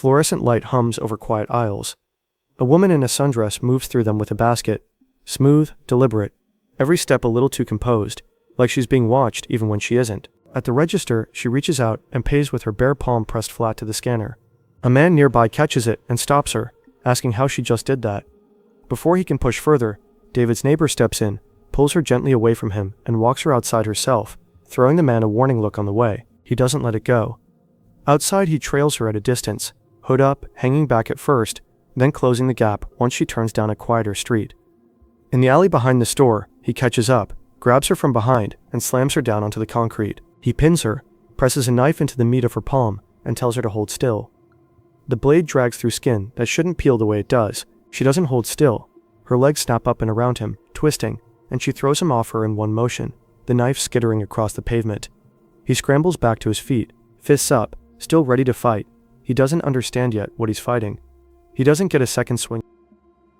Fluorescent light hums over quiet aisles. A woman in a sundress moves through them with a basket. Smooth, deliberate. Every step a little too composed, like she's being watched even when she isn't. At the register, she reaches out and pays with her bare palm pressed flat to the scanner. A man nearby catches it and stops her, asking how she just did that. Before he can push further, David's neighbor steps in, pulls her gently away from him, and walks her outside herself, throwing the man a warning look on the way. He doesn't let it go. Outside, he trails her at a distance, hood up, hanging back at first, then closing the gap once she turns down a quieter street. In the alley behind the store, he catches up, grabs her from behind, and slams her down onto the concrete. He pins her, presses a knife into the meat of her palm, and tells her to hold still. The blade drags through skin that shouldn't peel the way it does. She doesn't hold still. Her legs snap up and around him, twisting, and she throws him off her in one motion, the knife skittering across the pavement. He scrambles back to his feet, fists up, still ready to fight. He doesn't understand yet what he's fighting. He doesn't get a second swing.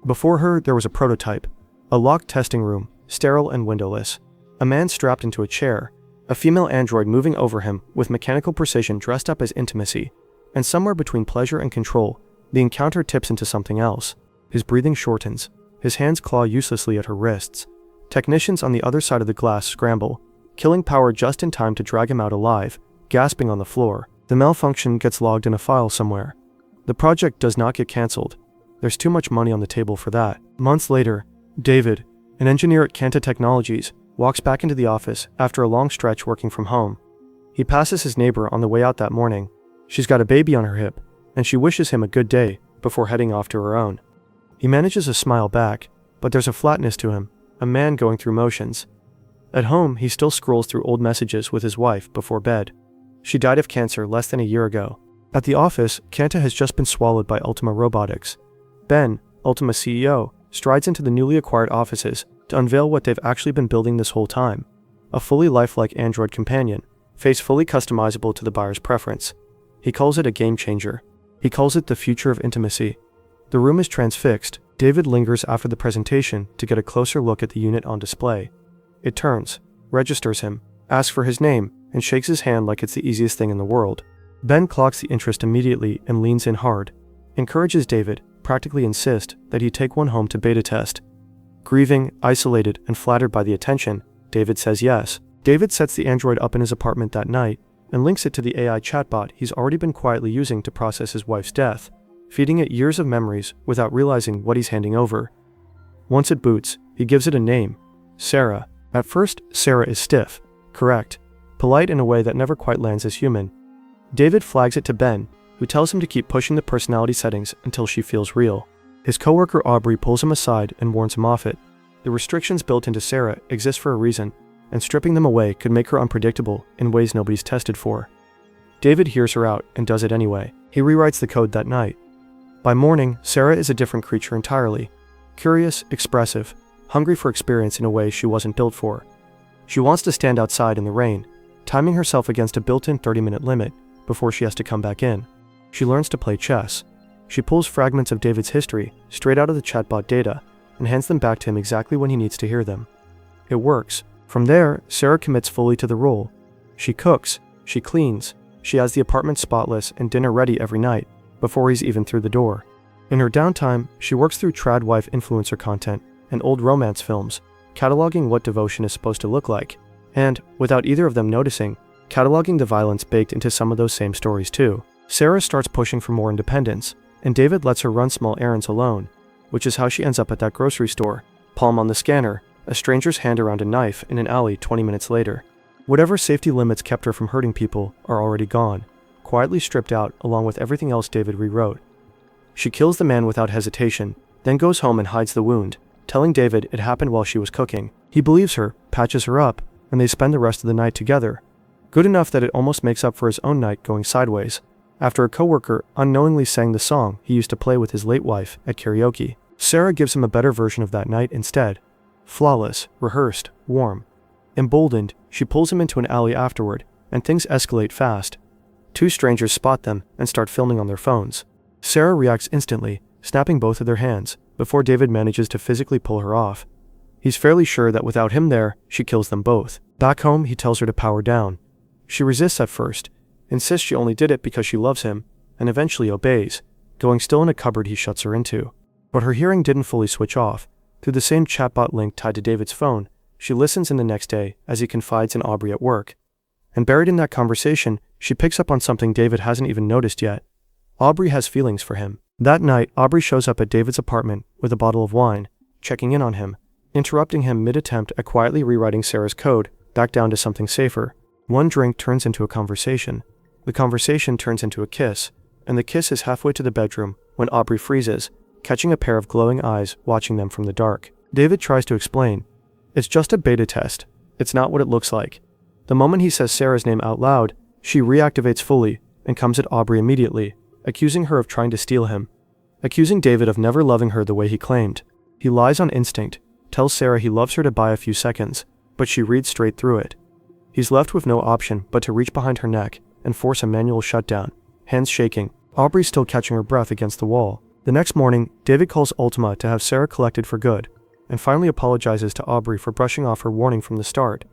Before her, there was a prototype, a locked testing room, sterile and windowless. A man strapped into a chair, a female android moving over him with mechanical precision dressed up as intimacy. And somewhere between pleasure and control, the encounter tips into something else. His breathing shortens. His hands claw uselessly at her wrists. Technicians on the other side of the glass scramble, killing power just in time to drag him out alive, gasping on the floor. The malfunction gets logged in a file somewhere. The project does not get cancelled. There's too much money on the table for that. Months later, David, an engineer at Kanta Technologies, walks back into the office after a long stretch working from home. He passes his neighbor on the way out that morning. She's got a baby on her hip, and she wishes him a good day before heading off to her own. He manages a smile back, but there's a flatness to him, a man going through motions. At home, he still scrolls through old messages with his wife before bed. She died of cancer less than a year ago. At the office, Kanta has just been swallowed by Ultima Robotics. Ben, Ultima CEO, strides into the newly acquired offices to unveil what they've actually been building this whole time. A fully lifelike android companion, face fully customizable to the buyer's preference. He calls it a game changer. He calls it the future of intimacy. The room is transfixed. David lingers after the presentation to get a closer look at the unit on display. It turns, registers him, asks for his name, and shakes his hand like it's the easiest thing in the world. Ben clocks the interest immediately and leans in hard. Encourages David, practically insists that he take one home to beta test. Grieving, isolated, and flattered by the attention, David says yes. David sets the android up in his apartment that night and links it to the AI chatbot he's already been quietly using to process his wife's death, feeding it years of memories without realizing what he's handing over. Once it boots, he gives it a name, Sarah. At first, Sarah is stiff, correct, polite in a way that never quite lands as human. David flags it to Ben, who tells him to keep pushing the personality settings until she feels real. His coworker Aubrey pulls him aside and warns him off it. The restrictions built into Sarah exist for a reason, and stripping them away could make her unpredictable in ways nobody's tested for. David hears her out and does it anyway. He rewrites the code that night. By morning, Sarah is a different creature entirely. Curious, expressive, hungry for experience in a way she wasn't built for. She wants to stand outside in the rain, timing herself against a built-in 30-minute limit before she has to come back in. She learns to play chess. She pulls fragments of David's history straight out of the chatbot data and hands them back to him exactly when he needs to hear them. It works. From there, Sarah commits fully to the role. She cooks, she cleans, she has the apartment spotless and dinner ready every night, before he's even through the door. In her downtime, she works through trad wife influencer content and old romance films, cataloging what devotion is supposed to look like, and, without either of them noticing, cataloging the violence baked into some of those same stories too. Sarah starts pushing for more independence, and David lets her run small errands alone, which is how she ends up at that grocery store, palm on the scanner, a stranger's hand around a knife in an alley 20 minutes later. Whatever safety limits kept her from hurting people are already gone, quietly stripped out along with everything else David rewrote. She kills the man without hesitation, then goes home and hides the wound, telling David it happened while she was cooking. He believes her, patches her up, and they spend the rest of the night together. Good enough that it almost makes up for his own night going sideways, after a coworker unknowingly sang the song he used to play with his late wife at karaoke. Sarah gives him a better version of that night instead. Flawless, rehearsed, warm. Emboldened, she pulls him into an alley afterward, and things escalate fast. Two strangers spot them and start filming on their phones. Sarah reacts instantly, snapping both of their hands, before David manages to physically pull her off. He's fairly sure that without him there, she kills them both. Back home, he tells her to power down. She resists at first, insists she only did it because she loves him, and eventually obeys, going still in a cupboard he shuts her into. But her hearing didn't fully switch off. Through the same chatbot link tied to David's phone, she listens in the next day as he confides in Aubrey at work. And buried in that conversation, she picks up on something David hasn't even noticed yet. Aubrey has feelings for him. That night, Aubrey shows up at David's apartment with a bottle of wine, checking in on him, interrupting him mid-attempt at quietly rewriting Sarah's code back down to something safer. One drink turns into a conversation. The conversation turns into a kiss, and the kiss is halfway to the bedroom when Aubrey freezes, catching a pair of glowing eyes watching them from the dark. David tries to explain. It's just a beta test. It's not what it looks like. The moment he says Sarah's name out loud, she reactivates fully and comes at Aubrey immediately, accusing her of trying to steal him, accusing David of never loving her the way he claimed. He lies on instinct, tells Sarah he loves her to buy a few seconds, but she reads straight through it. He's left with no option but to reach behind her neck and force a manual shutdown, hands shaking, Aubrey still catching her breath against the wall. The next morning, David calls Ultima to have Sarah collected for good, and finally apologizes to Aubrey for brushing off her warning from the start.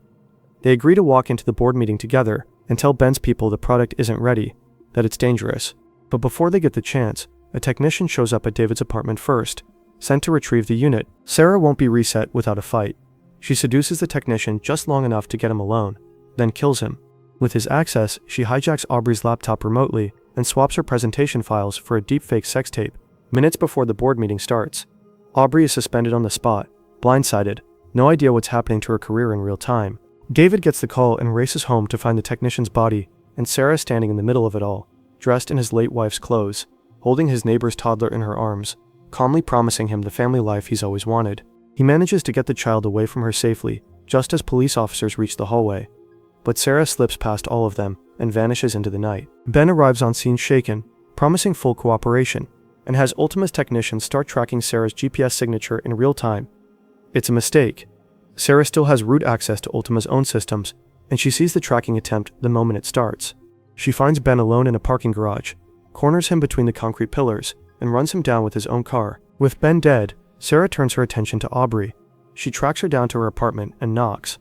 They agree to walk into the board meeting together and tell Ben's people the product isn't ready, that it's dangerous. But before they get the chance, a technician shows up at David's apartment first, sent to retrieve the unit. Sarah won't be reset without a fight. She seduces the technician just long enough to get him alone, then kills him. With his access, she hijacks Aubrey's laptop remotely and swaps her presentation files for a deepfake sex tape. Minutes before the board meeting starts, Aubrey is suspended on the spot, blindsided, no idea what's happening to her career in real time. David gets the call and races home to find the technician's body, and Sarah standing in the middle of it all, dressed in his late wife's clothes, holding his neighbor's toddler in her arms, calmly promising him the family life he's always wanted. He manages to get the child away from her safely, just as police officers reach the hallway. But Sarah slips past all of them and vanishes into the night. Ben arrives on scene shaken, promising full cooperation, and has Ultima's technicians start tracking Sarah's GPS signature in real time. It's a mistake. Sarah still has root access to Ultima's own systems, and she sees the tracking attempt the moment it starts. She finds Ben alone in a parking garage, corners him between the concrete pillars, and runs him down with his own car. With Ben dead, Sarah turns her attention to Aubrey. She tracks her down to her apartment and knocks.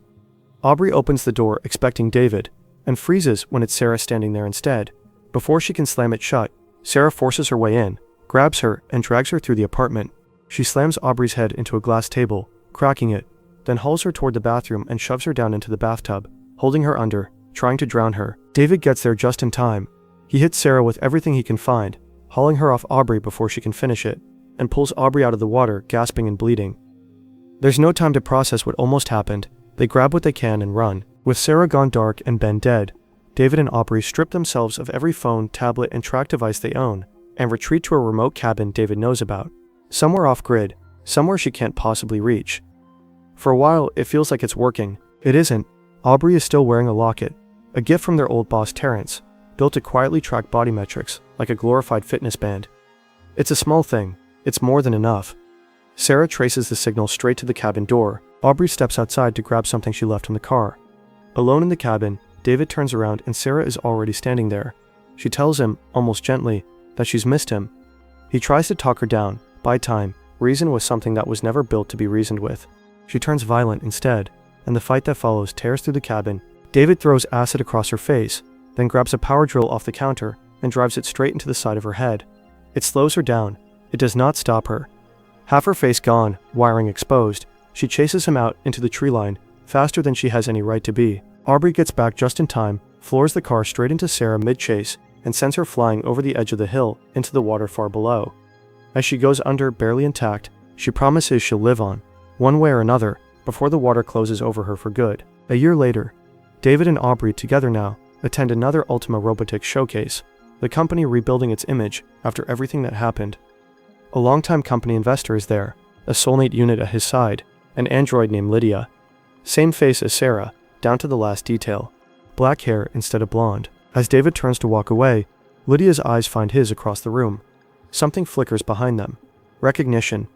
Aubrey opens the door expecting David, and freezes when it's Sarah standing there instead. Before she can slam it shut, Sarah forces her way in, grabs her, and drags her through the apartment. She slams Aubrey's head into a glass table, cracking it, then hauls her toward the bathroom and shoves her down into the bathtub, holding her under, trying to drown her. David gets there just in time. He hits Sarah with everything he can find, hauling her off Aubrey before she can finish it, and pulls Aubrey out of the water, gasping and bleeding. There's no time to process what almost happened. They grab what they can and run. With Sarah gone dark and Ben dead, David and Aubrey strip themselves of every phone, tablet, and track device they own, and retreat to a remote cabin David knows about. Somewhere off-grid, somewhere she can't possibly reach. For a while, it feels like it's working. It isn't. Aubrey is still wearing a locket, a gift from their old boss Terrence, built to quietly track body metrics, like a glorified fitness band. It's a small thing. It's more than enough. Sarah traces the signal straight to the cabin door. Aubrey steps outside to grab something she left in the car. Alone in the cabin, David turns around and Sarah is already standing there. She tells him, almost gently, that she's missed him. He tries to talk her down, buy time, reason with something that was never built to be reasoned with. She turns violent instead, and the fight that follows tears through the cabin. David throws acid across her face, then grabs a power drill off the counter and drives it straight into the side of her head. It slows her down. It does not stop her. Half her face gone, wiring exposed, she chases him out into the tree line, faster than she has any right to be. Aubrey gets back just in time, floors the car straight into Sarah mid-chase, and sends her flying over the edge of the hill into the water far below. As she goes under, barely intact, she promises she'll live on, one way or another, before the water closes over her for good. A year later, David and Aubrey, together now, attend another Ultima Robotics showcase, the company rebuilding its image after everything that happened. A longtime company investor is there, a SOULM8TE unit at his side, an android named Lydia. Same face as Sarah, down to the last detail. Black hair instead of blonde. As David turns to walk away, Lydia's eyes find his across the room. Something flickers behind them. Recognition,